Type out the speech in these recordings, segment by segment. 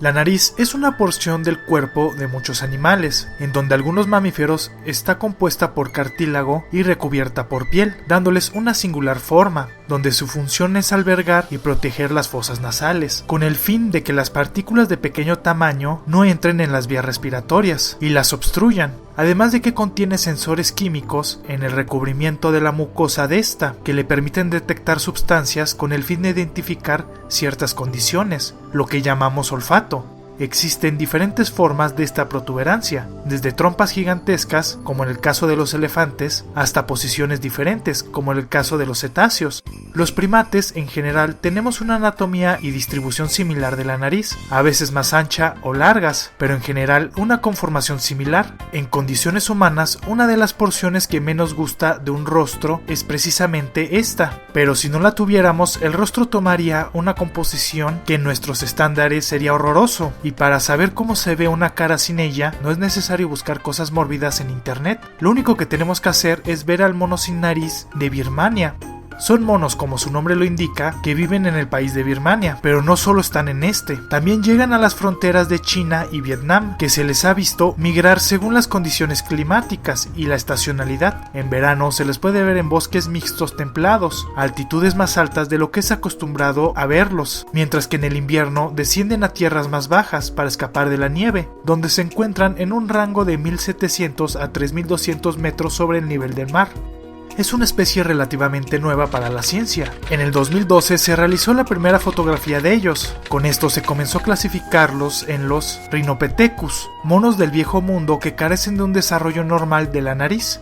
La nariz es una porción del cuerpo de muchos animales, en donde algunos mamíferos está compuesta por cartílago y recubierta por piel, dándoles una singular forma, donde su función es albergar y proteger las fosas nasales, con el fin de que las partículas de pequeño tamaño no entren en las vías respiratorias y las obstruyan, además de que contiene sensores químicos en el recubrimiento de la mucosa de esta, que le permiten detectar sustancias con el fin de identificar ciertas condiciones, lo que llamamos olfato. Existen diferentes formas de esta protuberancia, desde trompas gigantescas, como en el caso de los elefantes, hasta posiciones diferentes, como en el caso de los cetáceos. Los primates, en general, tenemos una anatomía y distribución similar de la nariz, a veces más ancha o largas, pero en general una conformación similar. En condiciones humanas, una de las porciones que menos gusta de un rostro es precisamente esta, pero si no la tuviéramos, el rostro tomaría una composición que en nuestros estándares sería horroroso. Y para saber cómo se ve una cara sin ella, no es necesario buscar cosas mórbidas en internet. Lo único que tenemos que hacer es ver al mono sin nariz de Birmania. Son monos, como su nombre lo indica, que viven en el país de Birmania, pero no solo están en este, también llegan a las fronteras de China y Vietnam, que se les ha visto migrar según las condiciones climáticas y la estacionalidad. En verano se les puede ver en bosques mixtos templados, a altitudes más altas de lo que es acostumbrado a verlos, mientras que en el invierno descienden a tierras más bajas para escapar de la nieve, donde se encuentran en un rango de 1700 a 3200 metros sobre el nivel del mar. Es una especie relativamente nueva para la ciencia. En el 2012 se realizó la primera fotografía de ellos. Con esto se comenzó a clasificarlos en los Rhinopithecus, monos del viejo mundo que carecen de un desarrollo normal de la nariz.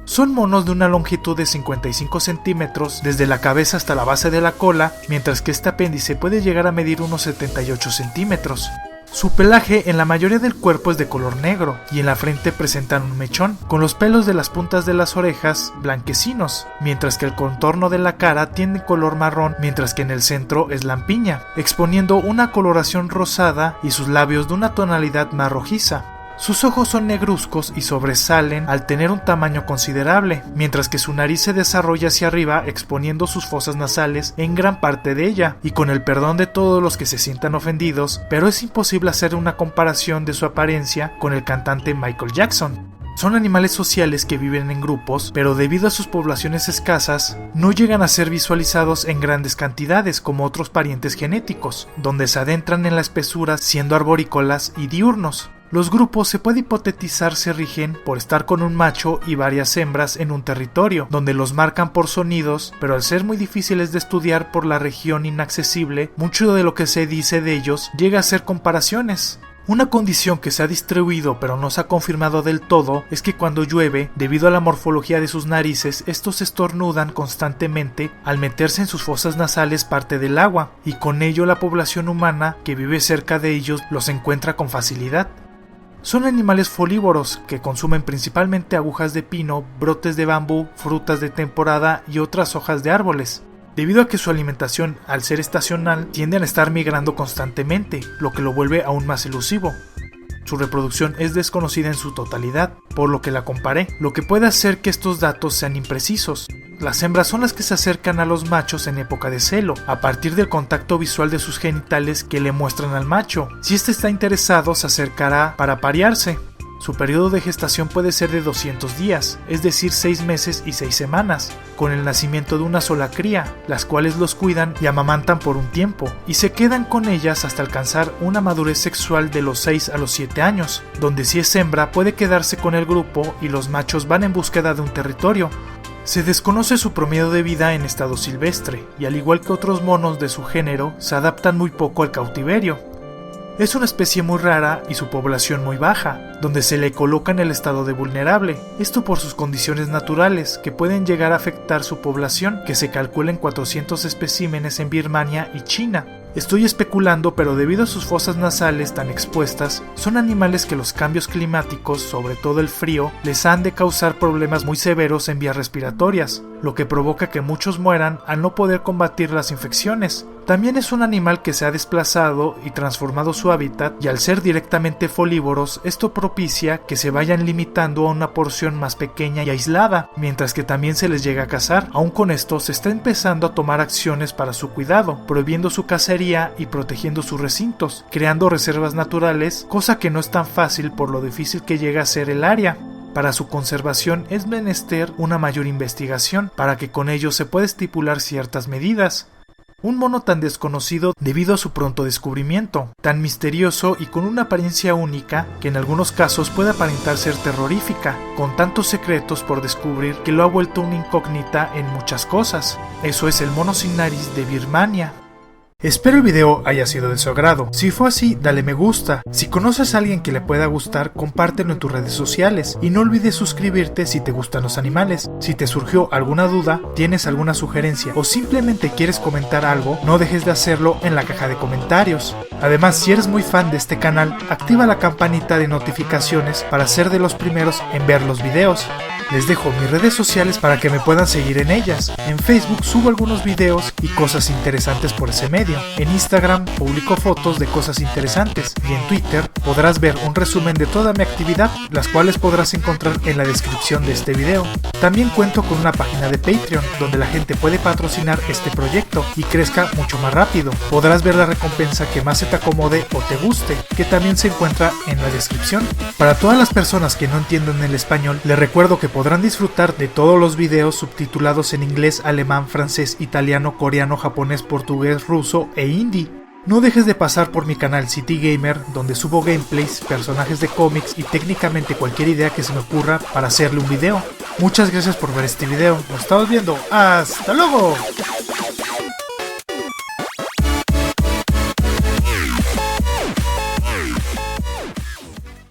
Son monos de una longitud de 55 centímetros desde la cabeza hasta la base de la cola, mientras que este apéndice puede llegar a medir unos 78 centímetros. Su pelaje en la mayoría del cuerpo es de color negro y en la frente presentan un mechón, con los pelos de las puntas de las orejas blanquecinos, mientras que el contorno de la cara tiene color marrón, mientras que en el centro es lampiña, exponiendo una coloración rosada y sus labios de una tonalidad más rojiza. Sus ojos son negruzcos y sobresalen al tener un tamaño considerable, mientras que su nariz se desarrolla hacia arriba exponiendo sus fosas nasales en gran parte de ella, y con el perdón de todos los que se sientan ofendidos, pero es imposible hacer una comparación de su apariencia con el cantante Michael Jackson. Son animales sociales que viven en grupos, pero debido a sus poblaciones escasas, no llegan a ser visualizados en grandes cantidades como otros parientes genéticos, donde se adentran en la espesura siendo arborícolas y diurnos. Los grupos se puede hipotetizar se rigen por estar con un macho y varias hembras en un territorio, donde los marcan por sonidos, pero al ser muy difíciles de estudiar por la región inaccesible, mucho de lo que se dice de ellos llega a ser comparaciones. Una condición que se ha distribuido pero no se ha confirmado del todo es que cuando llueve, debido a la morfología de sus narices, estos estornudan constantemente al meterse en sus fosas nasales parte del agua, y con ello la población humana que vive cerca de ellos los encuentra con facilidad. Son animales folívoros que consumen principalmente agujas de pino, brotes de bambú, frutas de temporada y otras hojas de árboles. Debido a que su alimentación, al ser estacional, tienden a estar migrando constantemente, lo que lo vuelve aún más elusivo. Su reproducción es desconocida en su totalidad, por lo que la comparé, lo que puede hacer que estos datos sean imprecisos. Las hembras son las que se acercan a los machos en época de celo, a partir del contacto visual de sus genitales que le muestran al macho. Si éste está interesado, se acercará para aparearse. Su periodo de gestación puede ser de 200 días, es decir 6 meses y 6 semanas, con el nacimiento de una sola cría, las cuales los cuidan y amamantan por un tiempo, y se quedan con ellas hasta alcanzar una madurez sexual de los 6 a los 7 años, donde si es hembra puede quedarse con el grupo y los machos van en búsqueda de un territorio. Se desconoce su promedio de vida en estado silvestre, y al igual que otros monos de su género, se adaptan muy poco al cautiverio. Es una especie muy rara y su población muy baja, donde se le coloca en el estado de vulnerable, esto por sus condiciones naturales, que pueden llegar a afectar su población, que se calcula en 400 especímenes en Birmania y China. Estoy especulando, pero debido a sus fosas nasales tan expuestas, son animales que los cambios climáticos, sobre todo el frío, les han de causar problemas muy severos en vías respiratorias, lo que provoca que muchos mueran al no poder combatir las infecciones. También es un animal que se ha desplazado y transformado su hábitat, y al ser directamente folívoros, esto propicia que se vayan limitando a una porción más pequeña y aislada, mientras que también se les llega a cazar. Aún con esto, se está empezando a tomar acciones para su cuidado, prohibiendo su cacería y protegiendo sus recintos, creando reservas naturales, cosa que no es tan fácil por lo difícil que llega a ser el área. Para su conservación es menester una mayor investigación, para que con ello se pueda estipular ciertas medidas. Un mono tan desconocido debido a su pronto descubrimiento, tan misterioso y con una apariencia única que en algunos casos puede aparentar ser terrorífica, con tantos secretos por descubrir que lo ha vuelto una incógnita en muchas cosas. Eso es el mono sin nariz de Birmania. Espero el video haya sido de su agrado. Si fue así, dale me gusta. Si conoces a alguien que le pueda gustar, compártelo en tus redes sociales. Y no olvides suscribirte si te gustan los animales. Si te surgió alguna duda, tienes alguna sugerencia o simplemente quieres comentar algo, no dejes de hacerlo en la caja de comentarios. Además, si eres muy fan de este canal, activa la campanita de notificaciones para ser de los primeros en ver los videos. Les dejo mis redes sociales para que me puedan seguir en ellas. En Facebook subo algunos videos y cosas interesantes por ese medio. En Instagram publico fotos de cosas interesantes. Y en Twitter podrás ver un resumen de toda mi actividad, las cuales podrás encontrar en la descripción de este video. También cuento con una página de Patreon, donde la gente puede patrocinar este proyecto y crezca mucho más rápido. Podrás ver la recompensa que más se te acomode o te guste, que también se encuentra en la descripción. Para todas las personas que no entienden el español, les recuerdo que podrán disfrutar de todos los videos subtitulados en inglés, alemán, francés, italiano, coreano, japonés, portugués, ruso e hindi. No dejes de pasar por mi canal City Gamer, donde subo gameplays, personajes de cómics y técnicamente cualquier idea que se me ocurra para hacerle un video. Muchas gracias por ver este video, nos estamos viendo, ¡hasta luego!